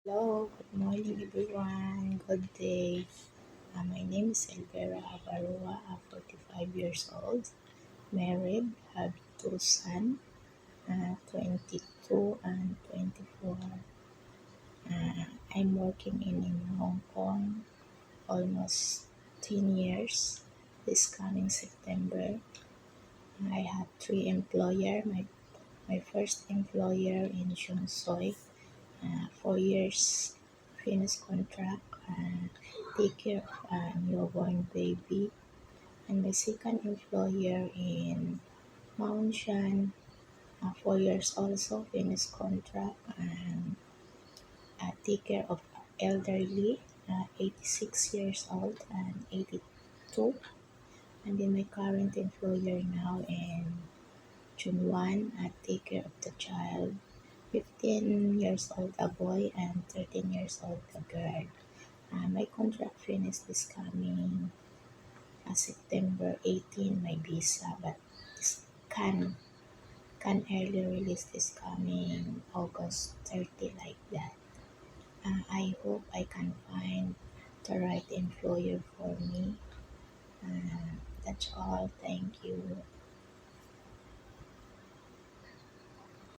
Hello, good morning everyone. Good day. My name is Elvira Abarua, 45 years old, married, have two sons, 22 and 24. I'm working in Hong Kong almost 10 years. This coming September, I have three employers. My first employer in Shunsoy, 4 years finish contract and take care of a newborn baby. And my second employer in Mount Shan, 4 years also finish contract and take care of elderly, 86 years old and 82. And then my current employer now in Chunwan, take care of the child, 15 years old a boy and 13 years old a girl. My contract finished this coming September 18, my visa, but this can early release this coming August 30 like that. I hope I can find the right employer for me. That's all. Thank you.